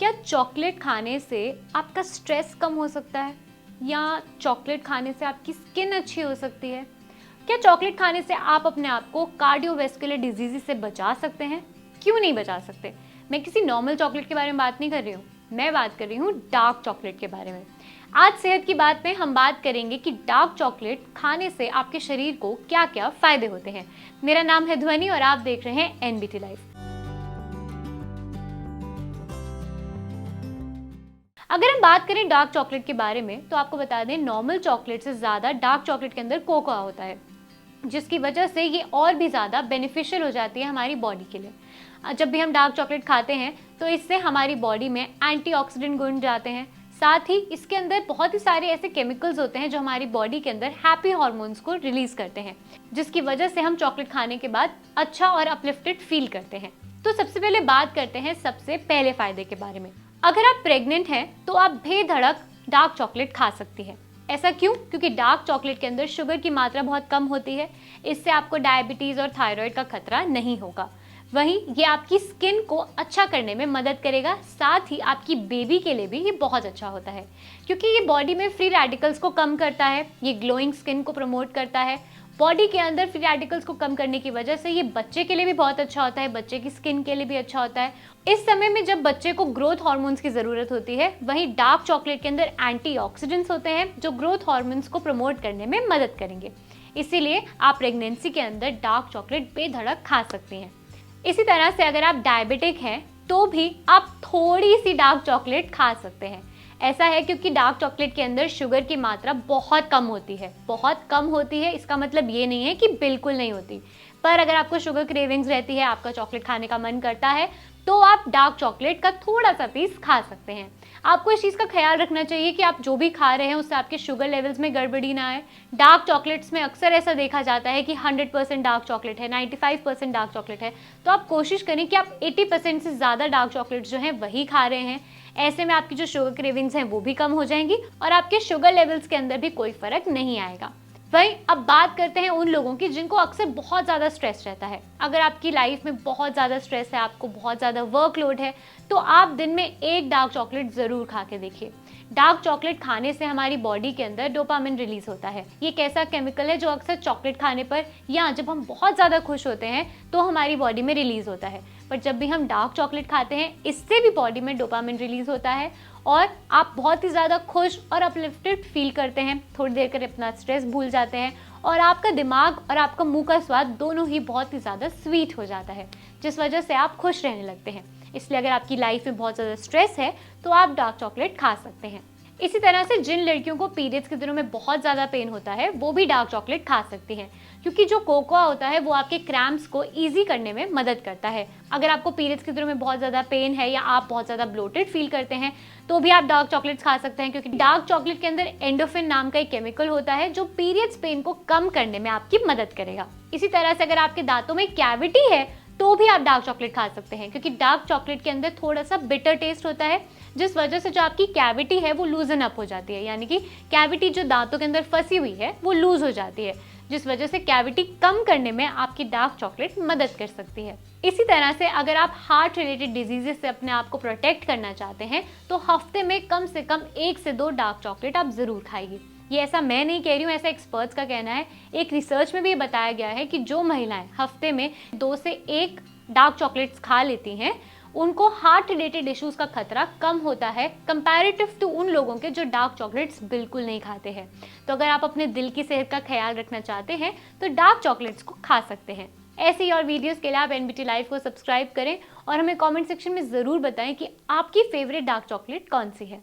क्या चॉकलेट खाने से आपका स्ट्रेस कम हो सकता है या चॉकलेट खाने से आपकी स्किन अच्छी हो सकती है? क्या चॉकलेट खाने से आप अपने आप को कार्डियोवैस्कुलर डिजीज से बचा सकते हैं? क्यों नहीं बचा सकते? मैं किसी नॉर्मल चॉकलेट के बारे में बात नहीं कर रही हूँ, मैं बात कर रही हूँ डार्क चॉकलेट के बारे में। आज सेहत की बात में हम बात करेंगे कि डार्क चॉकलेट खाने से आपके शरीर को क्या क्या फायदे होते हैं। मेरा नाम है ध्वनि और आप देख रहे हैं एनबीटी लाइफ। अगर हम बात करें डार्क चॉकलेट के बारे में तो आपको बता दें, नॉर्मल चॉकलेट से ज़्यादा डार्क चॉकलेट के अंदर कोकोआ होता है, जिसकी वजह से ये और भी ज़्यादा बेनिफिशियल हो जाती है हमारी बॉडी के लिए। जब भी हम डार्क चॉकलेट खाते हैं तो इससे हमारी बॉडी में एंटीऑक्सीडेंट गुण जाते हैं। साथ ही इसके अंदर बहुत ही सारे ऐसे केमिकल्स होते हैं जो हमारी बॉडी के अंदर हैप्पी हार्मोन्स को रिलीज करते हैं, जिसकी वजह से हम चॉकलेट खाने के बाद अच्छा और अपलिफ्टेड फील करते हैं। तो सबसे पहले बात करते हैं सबसे पहले फायदे के बारे में। अगर आप प्रेग्नेंट हैं तो आप बेधड़क डार्क चॉकलेट खा सकती हैं। ऐसा क्यों? क्योंकि डार्क चॉकलेट के अंदर शुगर की मात्रा बहुत कम होती है। इससे आपको डायबिटीज और थायराइड का खतरा नहीं होगा। वहीं ये आपकी स्किन को अच्छा करने में मदद करेगा। साथ ही आपकी बेबी के लिए भी ये बहुत अच्छा होता है, क्योंकि ये बॉडी में फ्री रेडिकल्स को कम करता है, ये ग्लोइंग स्किन को प्रमोट करता है। बॉडी के अंदर फ्री रेडिकल्स को कम करने की वजह से ये बच्चे के लिए भी बहुत अच्छा होता है, बच्चे की स्किन के लिए भी अच्छा होता है। इस समय में जब बच्चे को ग्रोथ हार्मोन्स की ज़रूरत होती है, वहीं डार्क चॉकलेट के अंदर एंटीऑक्सीडेंट्स होते हैं जो ग्रोथ हार्मोन्स को प्रमोट करने में मदद करेंगे। इसीलिए आप प्रेगनेंसी के अंदर डार्क चॉकलेट बेधड़क खा सकती हैं। इसी तरह से अगर आप डायबिटिक हैं तो भी आप थोड़ी सी डार्क चॉकलेट खा सकते हैं। ऐसा है क्योंकि डार्क चॉकलेट के अंदर शुगर की मात्रा बहुत कम होती है, बहुत कम होती है। इसका मतलब ये नहीं है कि बिल्कुल नहीं होती, पर अगर आपको शुगर क्रेविंग्स रहती है, आपका चॉकलेट खाने का मन करता है, तो आप डार्क चॉकलेट का थोड़ा सा पीस खा सकते हैं। आपको इस चीज़ का ख्याल रखना चाहिए कि आप जो भी खा रहे हैं उससे आपके शुगर लेवल्स में गड़बड़ी ना आए। डार्क चॉकलेट्स में अक्सर ऐसा देखा जाता है कि 100% डार्क चॉकलेट है, 95% डार्क चॉकलेट है, तो आप कोशिश करें कि आप 80% से ज़्यादा डार्क चॉकलेट्स जो हैं वही खा रहे हैं। ऐसे में आपकी जो शुगर क्रेविंग्स हैं वो भी कम हो जाएंगी और आपके शुगर लेवल्स के अंदर भी कोई फर्क नहीं आएगा। वहीं अब बात करते हैं उन लोगों की जिनको अक्सर बहुत ज़्यादा स्ट्रेस रहता है। अगर आपकी लाइफ में बहुत ज़्यादा स्ट्रेस है, आपको बहुत ज़्यादा वर्कलोड है, तो आप दिन में एक डार्क चॉकलेट ज़रूर खा के देखिए। डार्क चॉकलेट खाने से हमारी बॉडी के अंदर डोपामिन रिलीज होता है। ये एक ऐसा केमिकल है जो अक्सर चॉकलेट खाने पर या जब हम बहुत ज़्यादा खुश होते हैं तो हमारी बॉडी में रिलीज होता है। पर जब भी हम डार्क चॉकलेट खाते हैं, इससे भी बॉडी में डोपामिन रिलीज होता है और आप बहुत ही ज़्यादा खुश और अपलिफ्टेड फील करते हैं। थोड़ी देर कर अपना स्ट्रेस भूल जाते हैं और आपका दिमाग और आपका मुंह का स्वाद दोनों ही बहुत ही ज़्यादा स्वीट हो जाता है, जिस वजह से आप खुश रहने लगते हैं। इसलिए अगर आपकी लाइफ में बहुत ज़्यादा स्ट्रेस है तो आप डार्क चॉकलेट खा सकते हैं। इसी तरह से जिन लड़कियों को पीरियड्स के दिनों में बहुत ज़्यादा पेन होता है वो भी डार्क चॉकलेट खा सकती हैं, क्योंकि जो कोकोआ होता है वो आपके क्रैम्प्स को ईजी करने में मदद करता है। अगर आपको पीरियड्स के दिनों में बहुत ज़्यादा पेन है या आप बहुत ज़्यादा ब्लोटेड फील करते हैं तो भी आप डार्क चॉकलेट्स खा सकते हैं, क्योंकि डार्क चॉकलेट के अंदर एंडोफिन नाम का एक केमिकल होता है जो पीरियड्स पेन को कम करने में आपकी मदद करेगा। इसी तरह से अगर आपके दांतों में कैविटी है तो भी आप डार्क चॉकलेट खा सकते हैं, क्योंकि डार्क चॉकलेट के अंदर थोड़ा सा बिटर टेस्ट होता है, जिस वजह से जो आपकी कैविटी है वो लूजन अप हो जाती है। यानी कि कैविटी जो दांतों के अंदर फंसी हुई है वो लूज हो जाती है, जिस वजह से कैविटी कम करने में आपकी डार्क चॉकलेट मदद कर सकती है। इसी तरह से अगर आप हार्ट रिलेटेड डिजीजेस से अपने आप को प्रोटेक्ट करना चाहते हैं तो हफ्ते में कम से कम 1 से 2 डार्क चॉकलेट आप जरूर खाइए। ये ऐसा मैं नहीं कह रही हूँ, ऐसा एक्सपर्ट्स का कहना है। एक रिसर्च में भी ये बताया गया है कि जो महिलाएं हफ्ते में 2 से 1 डार्क चॉकलेट्स खा लेती हैं, उनको हार्ट रिलेटेड इश्यूज का खतरा कम होता है कंपैरेटिव टू उन लोगों के जो डार्क चॉकलेट्स बिल्कुल नहीं खाते हैं। तो अगर आप अपने दिल की सेहत का ख्याल रखना चाहते हैं तो डार्क चॉकलेट्स को खा सकते हैं। ऐसी और वीडियोस के लिए आप एनबीटी लाइव को सब्सक्राइब करें और हमें कमेंट सेक्शन में ज़रूर बताएं कि आपकी फेवरेट डार्क चॉकलेट कौन सी है।